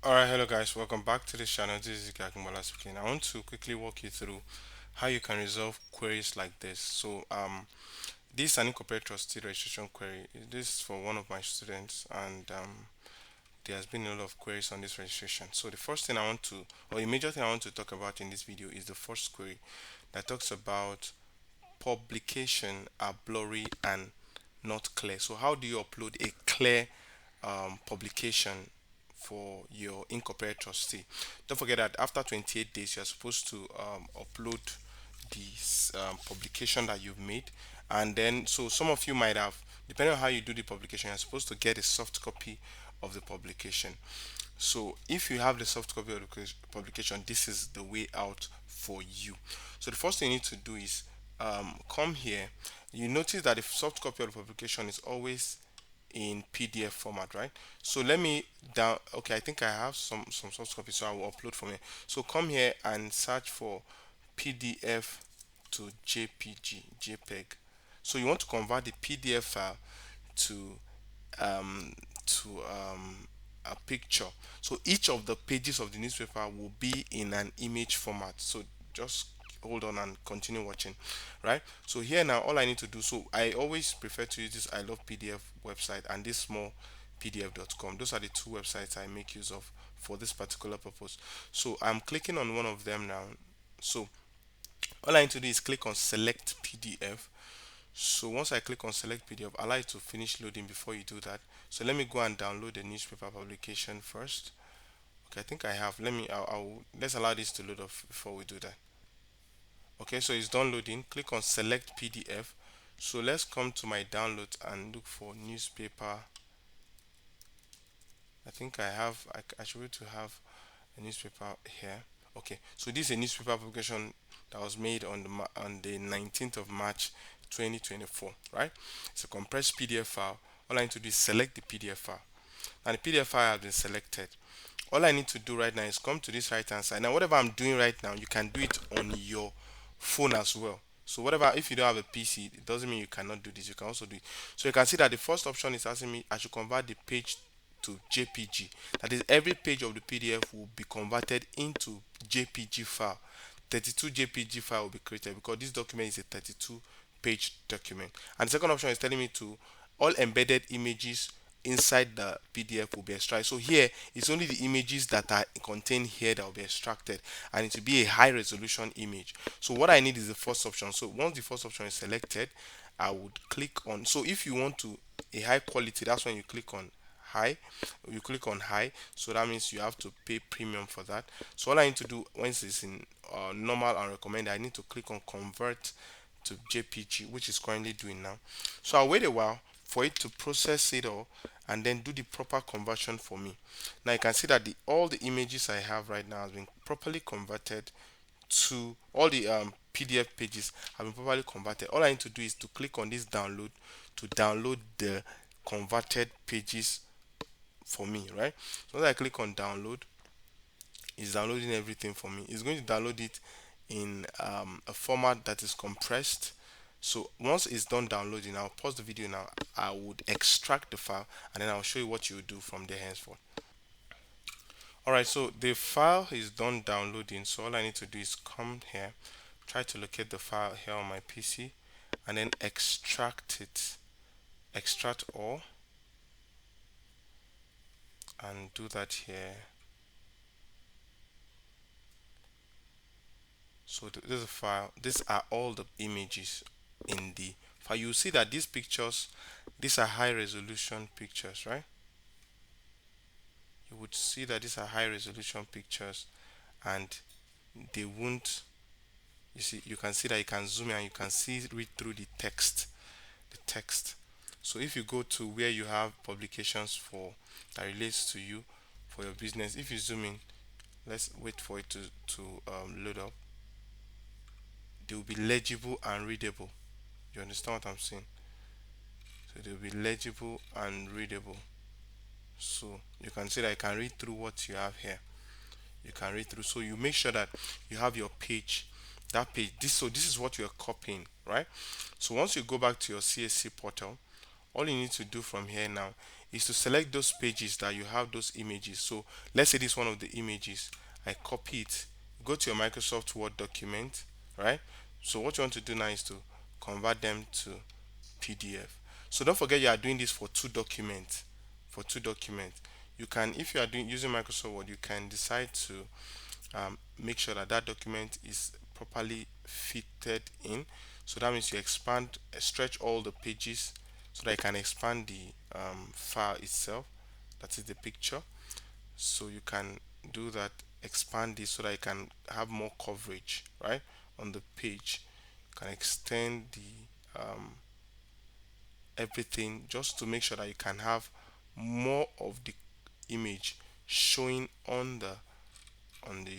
Alright, hello guys, welcome back to this channel. This is Ikakumbala speaking. I want to quickly walk you through how you can resolve queries like this. This is an incorporated trustee registration query. This is for one of my students, and there has been a lot of queries on this registration. So the first thing I want to, or the major thing I want to talk about in this video is the first query that talks about publication are blurry and not clear. So how do you upload a clear publication for your incorporated trustee? Don't forget that after 28 days, you're supposed to upload the publication that you've made. And then, so some of you might have, depending on how you do the publication, you're supposed to get a soft copy of the publication. So if you have the soft copy of the publication, this is the way out for you. So the first thing you need to do is come here. You notice that the soft copy of the publication is always in PDF format, right? So let me down. Okay, I think I have some soft copy, so I will upload from here. So come here and search for PDF to JPEG. So you want to convert the PDF file to a picture. So each of the pages of the newspaper will be in an image format. So just hold on and continue watching, right? So here now, all I need to do, so I always prefer to use this I love PDF website and this small pdf.com. Those are the two websites I make use of for this particular purpose. So I'm clicking on one of them now. So all I need to do is click on select PDF. So once I click on select PDF, allow it to finish loading before you do that. So let me go and download the newspaper publication first. Okay, I think I have. Let's allow this to load up before we do that. Okay, so it's done loading. Click on select PDF. So let's come to my downloads and look for newspaper. I think I should be able to have a newspaper here. Okay, so this is a newspaper publication that was made on the 19th of March 2024, right? It's a compressed PDF file. All I need to do is select the PDF file. And the PDF file has been selected. All I need to do right now is come to this right hand side. Now whatever I'm doing right now, you can do it on your phone as well. So whatever, if you don't have a PC, it doesn't mean you cannot do this. You can also do it. So you can see that the first option is asking me I should convert the page to JPG. That is, every page of the PDF will be converted into JPG file. 32 JPG file will be created because this document is a 32 page document. And the second option is telling me to all embedded images inside the PDF will be extracted. So here it's only the images that are contained here that will be extracted, and it will be a high resolution image. So what I need is the first option. So once the first option is selected, I would click on, so if you want to a high quality, that's when you click on high. You click on high, so that means you have to pay premium for that. So all I need to do once it's in normal and recommended, I need to click on convert to JPG, which is currently doing now. So I'll wait a while for it to process it all and then do the proper conversion for me. Now you can see that all the images I have right now has been properly converted to all the PDF pages have been properly converted. All I need to do is to click on this download to download the converted pages for me, right? So when I click on download, it's downloading everything for me. It's going to download it in a format that is compressed. So once it's done downloading, I'll pause the video now. I would extract the file and then I'll show you what you do from there henceforth. Alright, so the file is done downloading. So all I need to do is come here, try to locate the file here on my PC, and then extract it. Extract all, and do that here. So this is a file. These are all the images in the file. You see that these pictures, these are high resolution pictures, right? You would see that these are high resolution pictures, and they won't, you see, you can see that you can zoom in and you can see read through the text. So if you go to where you have publications for that relates to you for your business, if you zoom in, let's wait for it to load up. They will be legible and readable. You understand what I'm saying? So they will be legible and readable. So you can see that I can read through what you have here. You can read through. So you make sure that you have your page, that page. This is what you are copying, right? So once you go back to your CSC portal, all you need to do from here now is to select those pages that you have those images. So let's say this is one of the images. I copy it, go to your Microsoft Word document, right? So what you want to do now is to convert them to PDF. So don't forget you are doing this for two documents. For two documents, you can, if you are doing using Microsoft Word, you can decide to make sure that that document is properly fitted in. So that means you expand, stretch all the pages so that you can expand the file itself. That is the picture. So you can do that, expand this so that you can have more coverage, right, on the page. You can extend the everything just to make sure that you can have more of the image showing on the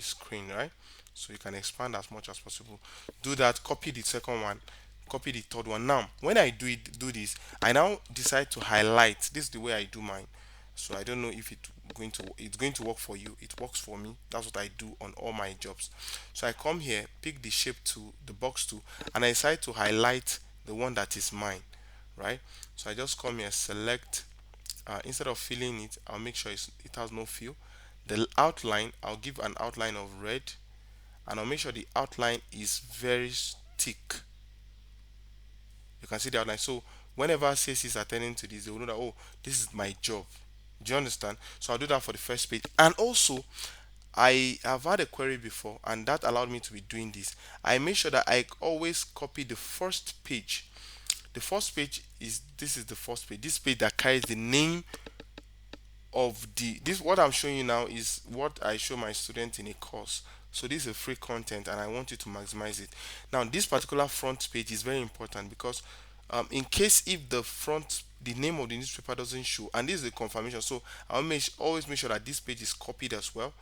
screen, right? So you can expand as much as possible. Do that, copy the second one, copy the third one. Now when I do this, I now decide to highlight. This is the way I do mine. So I don't know if it's going to work for you. It works for me. That's what I do on all my jobs. So I come here, pick the shape tool, the box tool, and I decide to highlight the one that is mine, right? So I just come here, select, instead of filling it, I'll make sure it has no fill. The outline, I'll give an outline of red, and I'll make sure the outline is very thick. You can see the outline. So whenever CS is attending to this, they will know that, oh, this is my job. Do you understand? So I'll do that for the first page. And also, I have had a query before, and that allowed me to be doing this. I make sure that I always copy the first page. The first page is, this is the first page. This page that carries the name of the, this, what I'm showing you now is what I show my students in a course. So this is a free content and I want you to maximize it. Now this particular front page is very important because in case if the name of the newspaper doesn't show, and this is the confirmation, so always make sure that this page is copied as well,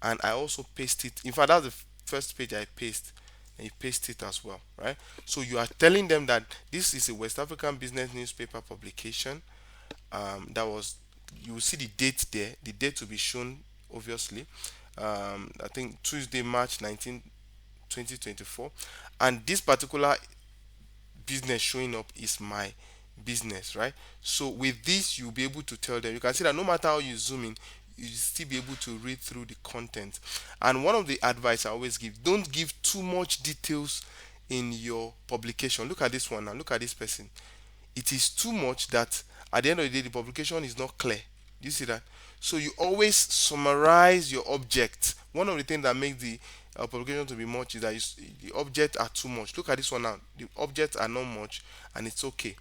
and I also paste it. In fact, that's the first page I paste, and you paste it as well, right? So you are telling them that this is a West African business newspaper publication. That was, you will see the date there, the date will be shown obviously. I think Tuesday, March 19th, 2024, and this particular business showing up is my business, right? So with this you'll be able to tell them, you can see that no matter how you zoom in, you still be able to read through the content. And one of the advice I always give, don't give too much details in your publication. Look at this one now, look at this person. It is too much that at the end of the day the publication is not clear. Do you see that? So you always summarize your object. One of the things that makes the publication to be much is that the objects are too much. Look at this one now, the objects are not much, and it's okay.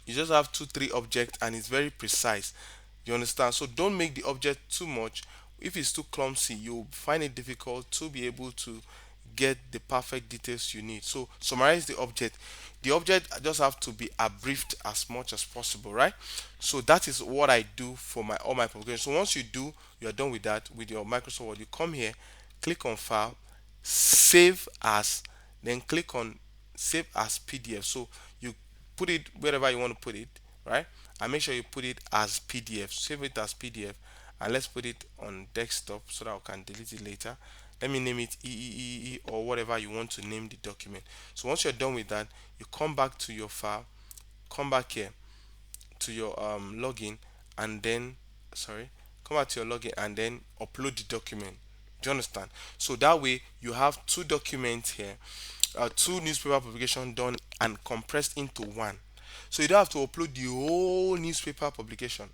You just have two three objects and it's very precise. You understand? So don't make the object too much. If it's too clumsy, you'll find it difficult to be able to get the perfect details you need. So summarize the object. The object just have to be abbreviated as much as possible, right? So that is what I do for my all my publications. So once you are done with that with your Microsoft Word, you come here, click on File, Save As, then click on Save as PDF. So you put it wherever you want to put it, right? And make sure you put it as PDF. Save it as PDF, and let's put it on desktop so that I can delete it later. Let me name it EEE or whatever you want to name the document. So once you're done with that, you come back to your file, come back here to your login, and then sorry, come back to your login and then upload the document. Do you understand? So that way you have two documents here, two newspaper publication done and compressed into one. So you don't have to upload the whole newspaper publication.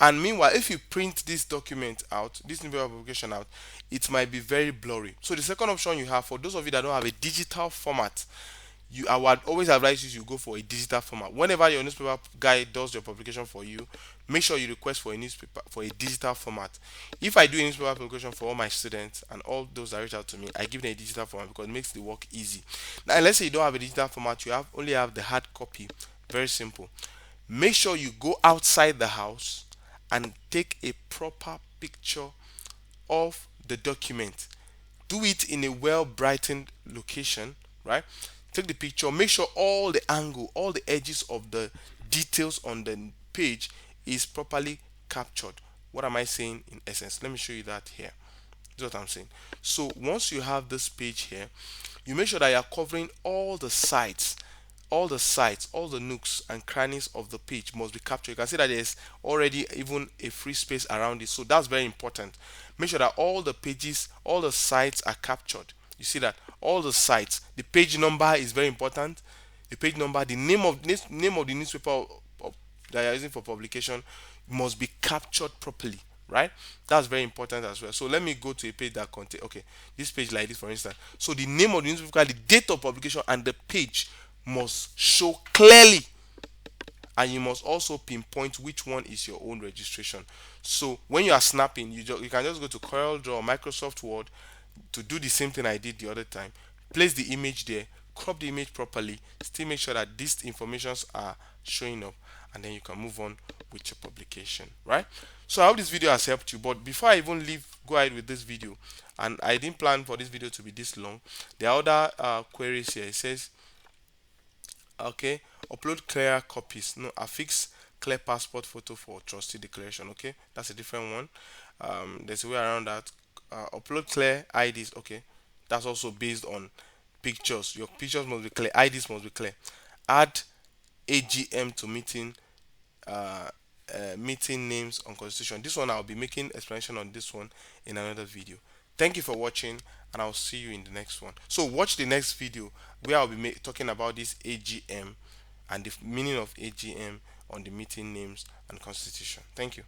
And meanwhile, if you print this document out, this newspaper publication out, it might be very blurry. So the second option you have, for those of you that don't have a digital format, I would always advise you to go for a digital format. Whenever your newspaper guy does your publication for you, make sure you request for a newspaper for a digital format. If I do a newspaper publication for all my students and all those that reach out to me, I give them a digital format because it makes the work easy. Now let's say you don't have a digital format, you only have the hard copy. Very simple. Make sure you go outside the house and take a proper picture of the document. Do it in a well brightened location, right? Take the picture, make sure all the angle, all the edges of the details on the page is properly captured. What am I saying in essence? Let me show you that here. This is what I'm saying. So once you have this page here, you make sure that you are covering all the sides all the sites, all the nooks and crannies of the page must be captured. You can see that there's already even a free space around it, so that's very important. Make sure that all the pages, all the sites are captured. You see that all the sites, the page number is very important. The page number, the name of the newspaper that you're using for publication must be captured properly, right? That's very important as well. So let me go to a page that contain, okay, this page like this for instance. So the name of the newspaper, the date of publication, and the page must show clearly, and you must also pinpoint which one is your own registration. So when you are snapping, you can just go to CorelDRAW or Microsoft Word to do the same thing I did the other time. Place the image there, crop the image properly, still make sure that these informations are showing up, and then you can move on with your publication, right? So I hope this video has helped you. But before I even go ahead with this video, and I didn't plan for this video to be this long, there are other queries here. It says, okay, upload clear copies, no, affix clear passport photo for trustee declaration. Okay, that's a different one. There's a way around that. Upload clear IDs. Okay, that's also based on pictures. Your pictures must be clear, IDs must be clear. Add AGM to uh, meeting names on constitution. This one I'll be making explanation on this one in another video. Thank you for watching, and I'll see you in the next one. So watch the next video where I'll be talking about this AGM and the meaning of AGM on the meeting names and constitution. Thank you.